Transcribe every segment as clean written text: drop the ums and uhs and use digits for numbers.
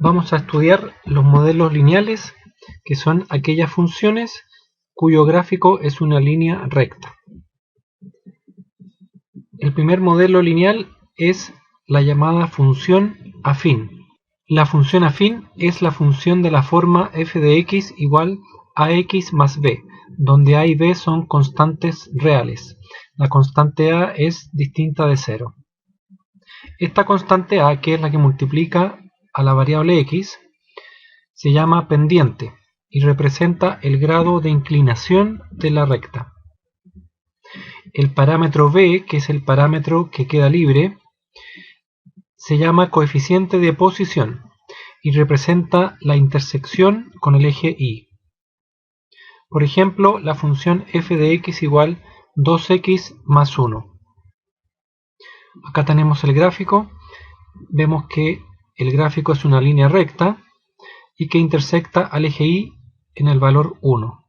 Vamos a estudiar los modelos lineales, que son aquellas funciones cuyo gráfico es una línea recta. El primer modelo lineal es la llamada función afín. La función afín es la función de la forma f de x igual a x más b, donde a y b son constantes reales. La constante a es distinta de 0. Esta constante a, que es la que multiplica a la variable x, se llama pendiente y representa el grado de inclinación de la recta. El parámetro b, que es el parámetro que queda libre, se llama coeficiente de posición y representa la intersección con el eje y. Por ejemplo, la función f de x igual 2x más 1. Acá tenemos el gráfico. Vemos que el gráfico es una línea recta y que intersecta al eje y en el valor 1.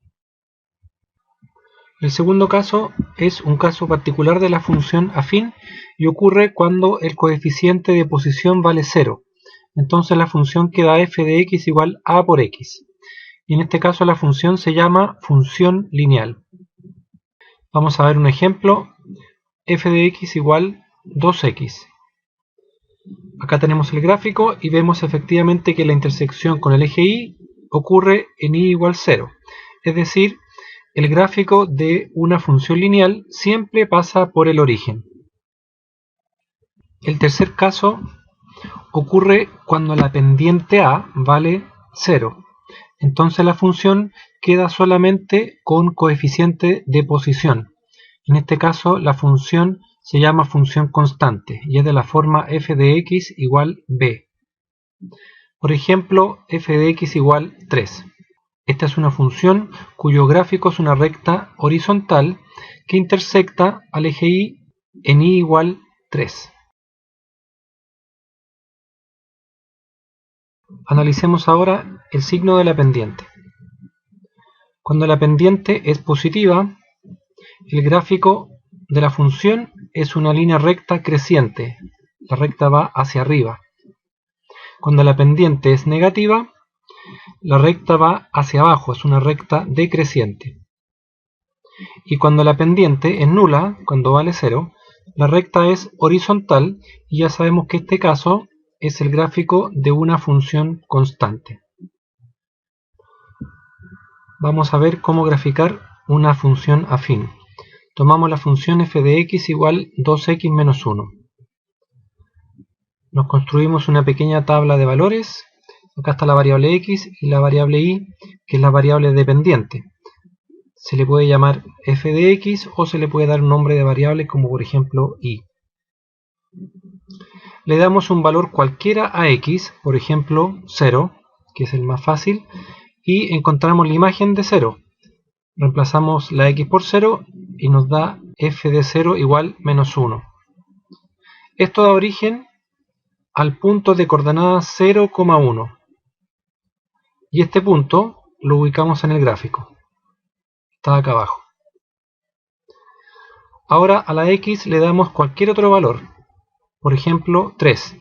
El segundo caso es un caso particular de la función afín y ocurre cuando el coeficiente de posición vale 0. Entonces la función queda f de x igual a por x. Y en este caso la función se llama función lineal. Vamos a ver un ejemplo. F de x igual 2x. Acá tenemos el gráfico y vemos efectivamente que la intersección con el eje y ocurre en y igual 0. Es decir, el gráfico de una función lineal siempre pasa por el origen. El tercer caso ocurre cuando la pendiente a vale 0. Entonces la función queda solamente con coeficiente de posición. En este caso la función se llama función constante y es de la forma f de x igual b. Por ejemplo, f de x igual 3. Esta es una función cuyo gráfico es una recta horizontal que intersecta al eje y en y igual 3. Analicemos ahora el signo de la pendiente. Cuando la pendiente es positiva, el gráfico de la función es una línea recta creciente. La recta va hacia arriba. Cuando la pendiente es negativa, la recta va hacia abajo, es una recta decreciente. Y cuando la pendiente es nula, cuando vale 0, la recta es horizontal y ya sabemos que este caso es el gráfico de una función constante. Vamos a ver cómo graficar una función afín. Tomamos la función f de x igual 2x menos 1. Nos construimos una pequeña tabla de valores. Acá está la variable x y la variable y, que es la variable dependiente. Se le puede llamar f de x o se le puede dar un nombre de variable como por ejemplo y. Le damos un valor cualquiera a x, por ejemplo 0, que es el más fácil, y encontramos la imagen de 0. Reemplazamos la x por 0 y nos da f de 0 igual menos 1. Esto da origen al punto de coordenadas 0,1. Y este punto lo ubicamos en el gráfico. Está acá abajo. Ahora a la x le damos cualquier otro valor. Por ejemplo 3.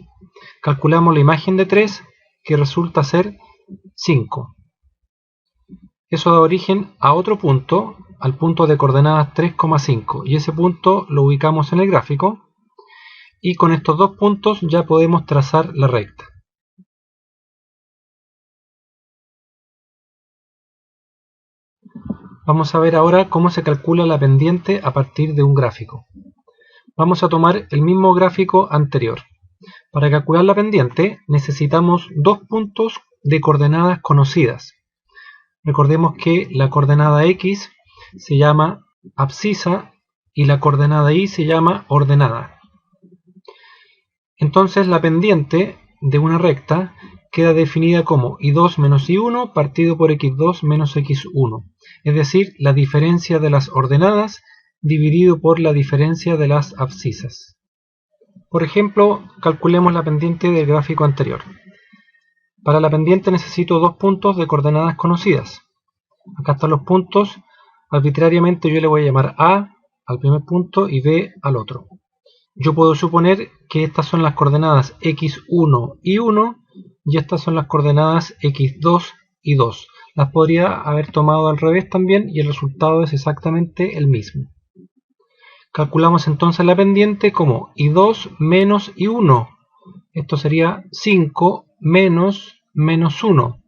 Calculamos la imagen de 3 que resulta ser 5. Eso da origen a otro punto, al punto de coordenadas 3,5. Y ese punto lo ubicamos en el gráfico. Y con estos dos puntos ya podemos trazar la recta. Vamos a ver ahora cómo se calcula la pendiente a partir de un gráfico. Vamos a tomar el mismo gráfico anterior. Para calcular la pendiente necesitamos dos puntos de coordenadas conocidas. Recordemos que la coordenada x se llama abscisa y la coordenada y se llama ordenada. Entonces la pendiente de una recta queda definida como y2 menos y1 partido por x2 menos x1. Es decir, la diferencia de las ordenadas dividido por la diferencia de las abscisas. Por ejemplo, calculemos la pendiente del gráfico anterior. Para la pendiente necesito dos puntos de coordenadas conocidas. Acá están los puntos. Arbitrariamente yo le voy a llamar A al primer punto y B al otro. Yo puedo suponer que estas son las coordenadas x1 y 1 y estas son las coordenadas x2 y 2. Las podría haber tomado al revés también y el resultado es exactamente el mismo. Calculamos entonces la pendiente como y2 menos y1. Esto sería 5 menos menos 1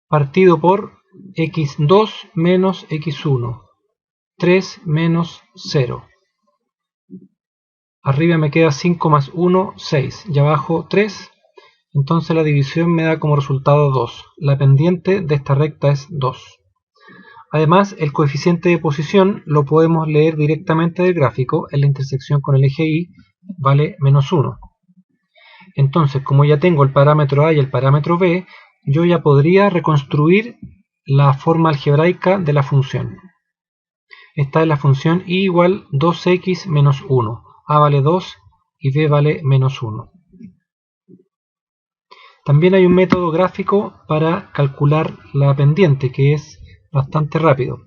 partido por x2 menos x1. 3 menos 0. Arriba me queda 5 más 1, 6. Y abajo 3. Entonces la división me da como resultado 2. La pendiente de esta recta es 2. Además, el coeficiente de posición lo podemos leer directamente del gráfico. En la intersección con el eje Y vale menos 1. Entonces, como ya tengo el parámetro A y el parámetro B, yo ya podría reconstruir la forma algebraica de la función. Esta es la función y igual 2x menos 1. A vale 2 y b vale menos 1. También hay un método gráfico para calcular la pendiente que es bastante rápido.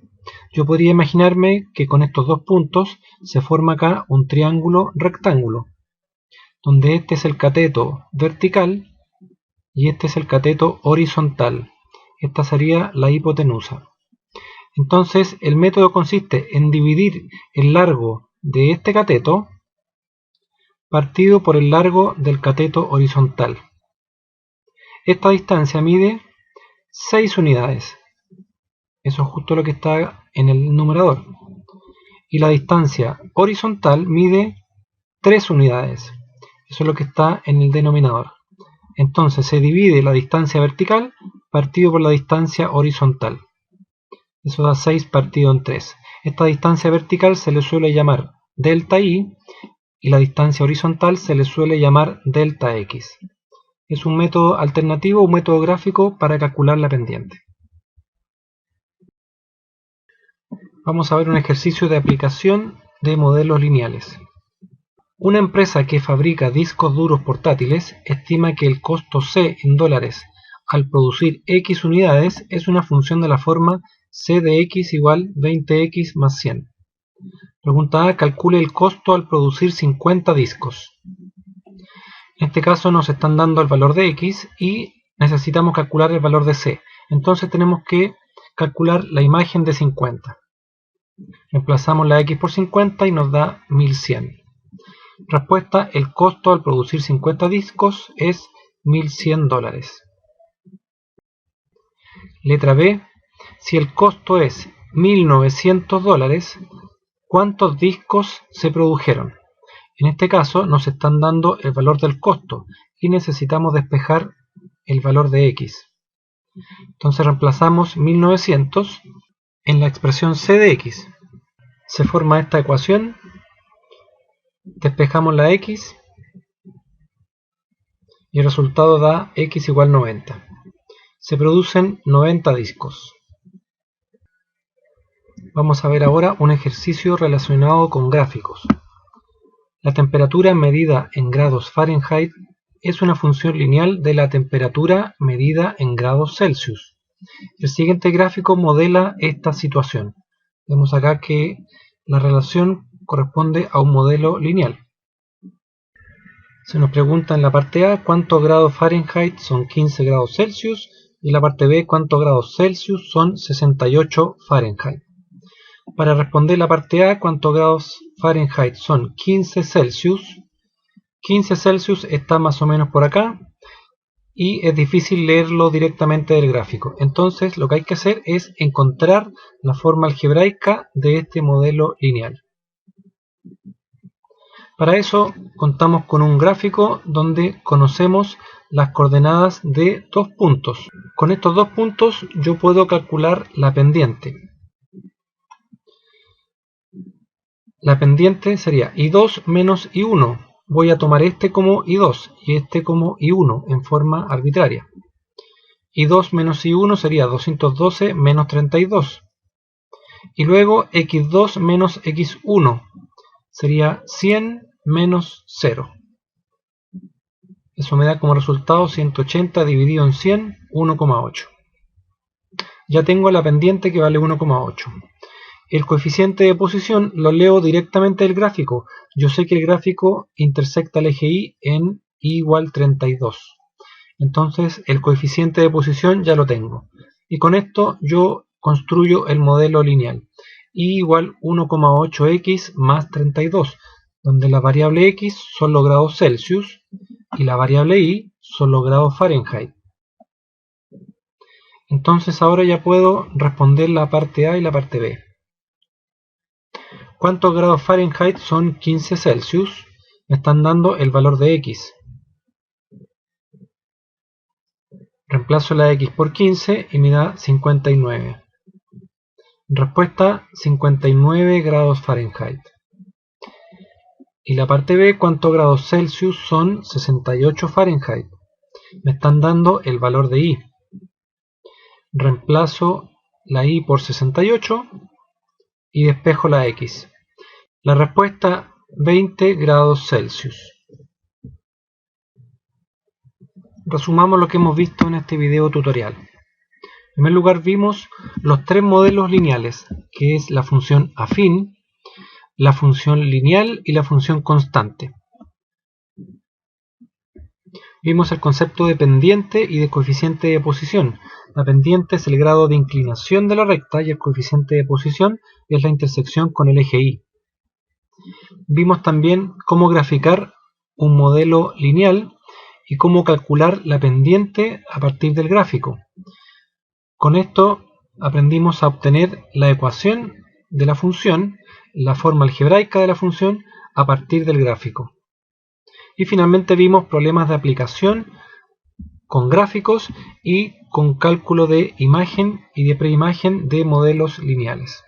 Yo podría imaginarme que con estos dos puntos se forma acá un triángulo rectángulo, donde este es el cateto vertical y este es el cateto horizontal. Esta sería la hipotenusa. Entonces el método consiste en dividir el largo de este cateto partido por el largo del cateto horizontal. Esta distancia mide 6 unidades. Eso es justo lo que está en el numerador. Y la distancia horizontal mide 3 unidades. Eso es lo que está en el denominador. Entonces se divide la distancia vertical partido por la distancia horizontal. Eso da 6 partido en 3. Esta distancia vertical se le suele llamar delta y la distancia horizontal se le suele llamar delta x. Es un método alternativo, un método gráfico para calcular la pendiente. Vamos a ver un ejercicio de aplicación de modelos lineales. Una empresa que fabrica discos duros portátiles estima que el costo C en dólares al producir X unidades es una función de la forma C de X igual 20X más 100. Pregunta A. Calcule el costo al producir 50 discos. En este caso nos están dando el valor de X y necesitamos calcular el valor de C. Entonces tenemos que calcular la imagen de 50. Reemplazamos la X por 50 y nos da 1100. Respuesta: el costo al producir 50 discos es $1100. Letra B. Si el costo es $1900, ¿cuántos discos se produjeron? En este caso nos están dando el valor del costo y necesitamos despejar el valor de X. Entonces reemplazamos 1900 en la expresión C de X. Se forma esta ecuación, despejamos la X y el resultado da X igual 90. Se producen 90 discos. Vamos a ver ahora un ejercicio relacionado con gráficos. La temperatura medida en grados Fahrenheit es una función lineal de la temperatura medida en grados Celsius. El siguiente gráfico modela esta situación. Vemos acá que la relación corresponde a un modelo lineal. Se nos pregunta en la parte A cuántos grados Fahrenheit son 15 grados Celsius y en la parte B cuántos grados Celsius son 68 Fahrenheit. Para responder la parte A, cuántos grados Fahrenheit son 15 Celsius. 15 Celsius está más o menos por acá y es difícil leerlo directamente del gráfico. Entonces lo que hay que hacer es encontrar la forma algebraica de este modelo lineal. Para eso contamos con un gráfico donde conocemos las coordenadas de dos puntos. Con estos dos puntos yo puedo calcular la pendiente. La pendiente sería I2 menos I1. Voy a tomar este como I2 y este como I1 en forma arbitraria. I2 menos I1 sería 212 menos 32. Y luego X2 menos X1 sería 100 menos 0. Eso me da como resultado 180 dividido en 100, 1,8. Ya tengo la pendiente que vale 1,8. El coeficiente de posición lo leo directamente del gráfico. Yo sé que el gráfico intersecta el eje Y en y igual 32. Entonces el coeficiente de posición ya lo tengo. Y con esto yo construyo el modelo lineal. Y igual 1,8x más 32, donde la variable x son los grados Celsius y la variable y son los grados Fahrenheit. Entonces ahora ya puedo responder la parte A y la parte B. ¿Cuántos grados Fahrenheit son 15 Celsius? Me están dando el valor de x. Reemplazo la x por 15 y me da 59. Respuesta 59 grados Fahrenheit. Y la parte B, ¿cuántos grados Celsius son 68 Fahrenheit? Me están dando el valor de y. Reemplazo la y por 68 y despejo la x. La respuesta 20 grados Celsius. Resumamos lo que hemos visto en este video tutorial. En primer lugar vimos los tres modelos lineales, que es la función afín, la función lineal y la función constante. Vimos el concepto de pendiente y de coeficiente de posición. La pendiente es el grado de inclinación de la recta y el coeficiente de posición es la intersección con el eje Y. Vimos también cómo graficar un modelo lineal y cómo calcular la pendiente a partir del gráfico. Con esto aprendimos a obtener la ecuación de la función, la forma algebraica de la función a partir del gráfico. Y finalmente vimos problemas de aplicación con gráficos y con cálculo de imagen y de preimagen de modelos lineales.